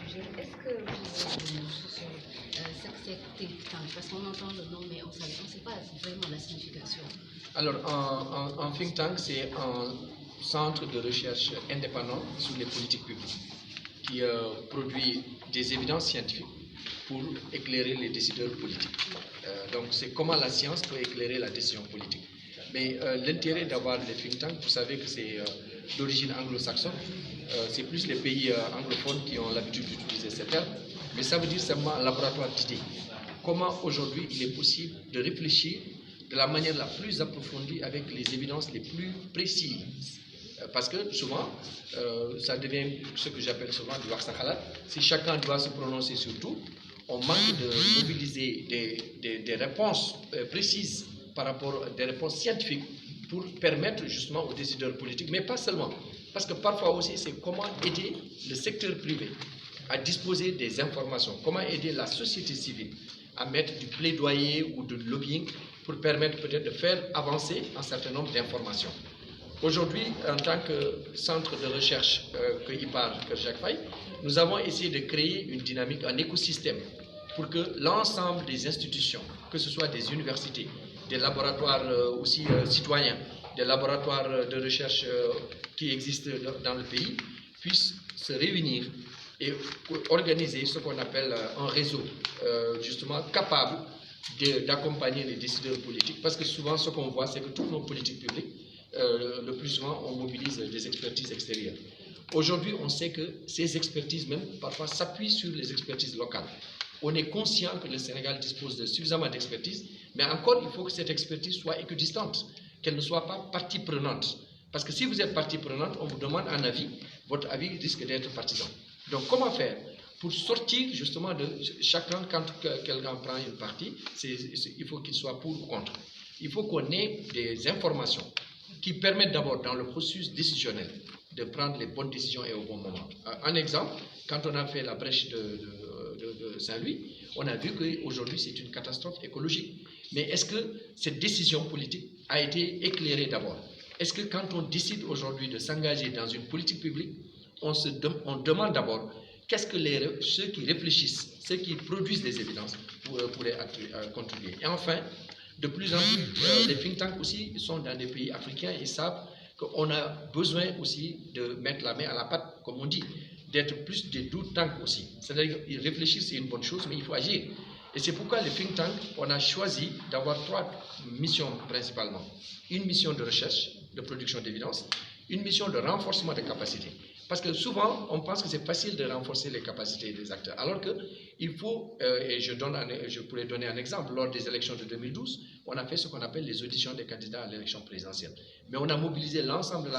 sujet. Est-ce que cette think tank, parce qu'on entend le nom, mais on ne sait pas vraiment la signification. Alors, un think tank, c'est un centre de recherche indépendant sur les politiques publiques qui produit des évidences scientifiques pour éclairer les décideurs politiques. Donc, c'est comment la science peut éclairer la décision politique. Mais l'intérêt d'avoir les think tanks, vous savez que c'est d'origine anglo-saxonne. C'est plus les pays anglophones qui ont l'habitude d'utiliser ce terme. Mais ça veut dire seulement un laboratoire d'idées. Comment aujourd'hui il est possible de réfléchir de la manière la plus approfondie avec les évidences les plus précises. Parce que souvent, ça devient ce que j'appelle souvent du waxakhalat. Si chacun doit se prononcer sur tout, on manque de mobiliser des réponses précises par rapport à des réponses scientifiques pour permettre justement aux décideurs politiques, mais pas seulement. Parce que parfois aussi, c'est comment aider le secteur privé à disposer des informations, comment aider la société civile à mettre du plaidoyer ou du lobbying pour permettre peut-être de faire avancer un certain nombre d'informations. Aujourd'hui, en tant que centre de recherche que IPAR, que Jacques Faye, nous avons essayé de créer une dynamique, un écosystème pour que l'ensemble des institutions, que ce soit des universités, des laboratoires aussi citoyens, des laboratoires de recherche qui existent dans le pays, puissent se réunir et organiser ce qu'on appelle un réseau justement capable d'accompagner les décideurs politiques. Parce que souvent, ce qu'on voit, c'est que toutes nos politiques publiques, le plus souvent, on mobilise des expertises extérieures. Aujourd'hui, on sait que ces expertises, même parfois, s'appuient sur les expertises locales. On est conscient que le Sénégal dispose de suffisamment d'expertise, mais encore, il faut que cette expertise soit équidistante, qu'elle ne soit pas partie prenante. Parce que si vous êtes partie prenante, on vous demande un avis, votre avis risque d'être partisan. Donc, comment faire pour sortir justement de chacun, quand quelqu'un prend une partie, il faut qu'il soit pour ou contre. Il faut qu'on ait des informations qui permettent d'abord, dans le processus décisionnel, de prendre les bonnes décisions et au bon moment. Un exemple, quand on a fait la brèche de Saint-Louis, on a vu qu'aujourd'hui c'est une catastrophe écologique. Mais est-ce que cette décision politique a été éclairée d'abord? Est-ce que quand on décide aujourd'hui de s'engager dans une politique publique, on demande d'abord qu'est-ce que ceux qui réfléchissent, ceux qui produisent des évidences pourraient contribuer? Et enfin, de plus en plus, les think tanks aussi sont dans des pays africains et savent qu'on a besoin aussi de mettre la main à la pâte, comme on dit, d'être plus des do tanks aussi. C'est-à-dire réfléchir, c'est une bonne chose, mais il faut agir. Et c'est pourquoi les think tanks, on a choisi d'avoir 3 missions principalement. Une mission de recherche, de production d'évidence, une mission de renforcement des capacités. Parce que souvent, on pense que c'est facile de renforcer les capacités des acteurs, alors qu'il faut, et je pourrais donner un exemple, lors des élections de 2012, on a fait ce qu'on appelle les auditions des candidats à l'élection présidentielle. Mais on a mobilisé l'ensemble,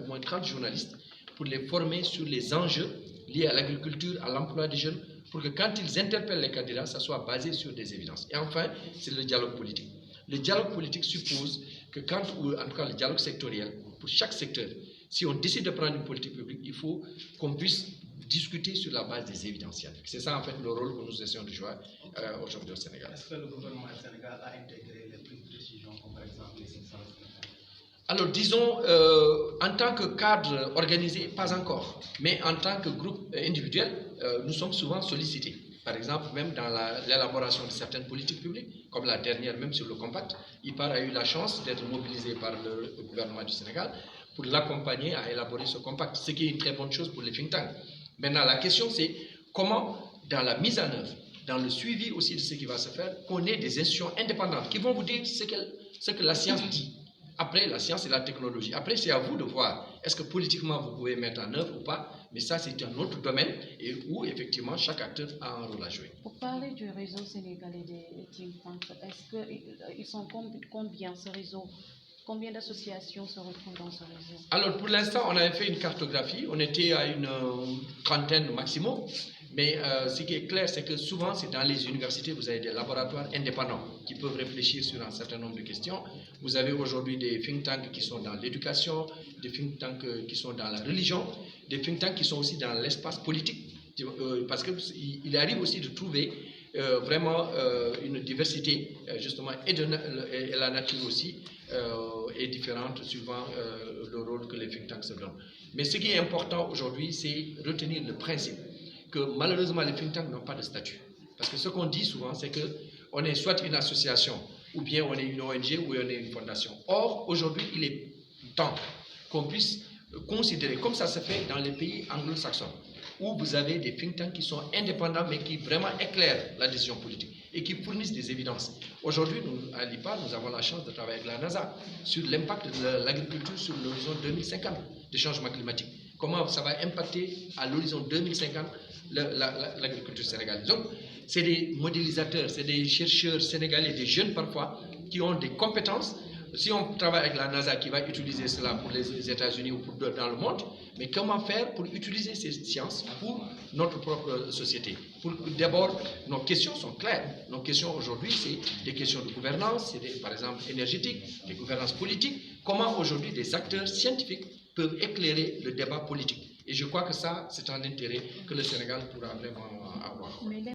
au moins 30 journalistes, pour les former sur les enjeux liés à l'agriculture, à l'emploi des jeunes, pour que quand ils interpellent les candidats, ça soit basé sur des évidences. Et enfin, c'est le dialogue politique. Le dialogue politique suppose que ou en tout cas le dialogue sectoriel, pour chaque secteur, si on décide de prendre une politique publique, il faut qu'on puisse discuter sur la base des évidences scientifiques. C'est ça en fait le rôle que nous essayons de jouer aujourd'hui au Sénégal. Est-ce que le gouvernement du Sénégal a intégré les prises de décision, comme par exemple les instances? Alors disons, en tant que cadre organisé, pas encore, mais en tant que groupe individuel, nous sommes souvent sollicités. Par exemple, même dans l'élaboration de certaines politiques publiques, comme la dernière, même sur le compact, IPAR a eu la chance d'être mobilisé par le gouvernement du Sénégal pour l'accompagner à élaborer ce compact, ce qui est une très bonne chose pour les think tanks. Maintenant, la question c'est comment, dans la mise en œuvre, dans le suivi aussi de ce qui va se faire, qu'on ait des institutions indépendantes qui vont vous dire ce que la science dit. Après, la science et la technologie. Après, c'est à vous de voir, est-ce que politiquement vous pouvez mettre en œuvre ou pas, mais ça, c'est un autre domaine et où, effectivement, chaque acteur a un rôle à jouer. Pour parler du réseau sénégalais des think tanks, est-ce qu'ils sont combien ce réseau? Combien d'associations se retrouvent dans ce réseau? Alors, pour l'instant, on avait fait une cartographie. On était à une trentaine au maximum. Mais ce qui est clair, c'est que souvent, c'est dans les universités, vous avez des laboratoires indépendants qui peuvent réfléchir sur un certain nombre de questions. Vous avez aujourd'hui des think tanks qui sont dans l'éducation, des think tanks qui sont dans la religion, des think tanks qui sont aussi dans l'espace politique. Parce qu'il arrive aussi de trouver vraiment une diversité, justement, et la nature aussi est différente suivant le rôle que les think tanks se donnent. Mais ce qui est important aujourd'hui, c'est retenir le principe que malheureusement les think tanks n'ont pas de statut. Parce que ce qu'on dit souvent, c'est qu'on est soit une association, ou bien on est une ONG, ou on est une fondation. Or, aujourd'hui, il est temps qu'on puisse considérer, comme ça se fait dans les pays anglo-saxons, où vous avez des think tanks qui sont indépendants, mais qui vraiment éclairent la décision politique et qui fournissent des évidences. Aujourd'hui, à l'IPA, nous avons la chance de travailler avec la NASA sur l'impact de l'agriculture sur l'horizon 2050 des changements climatiques. Comment ça va impacter à l'horizon 2050 l'agriculture sénégalaise. Donc, c'est des modélisateurs, c'est des chercheurs sénégalais, des jeunes parfois, qui ont des compétences. Si on travaille avec la NASA qui va utiliser cela pour les États-Unis ou pour dans le monde, mais comment faire pour utiliser ces sciences pour notre propre société? D'abord, nos questions sont claires. Nos questions aujourd'hui, c'est des questions de gouvernance, c'est par exemple énergétique, des gouvernances politiques. Comment aujourd'hui des acteurs scientifiques peuvent éclairer le débat politique? Et je crois que ça, c'est un intérêt que le Sénégal pourra vraiment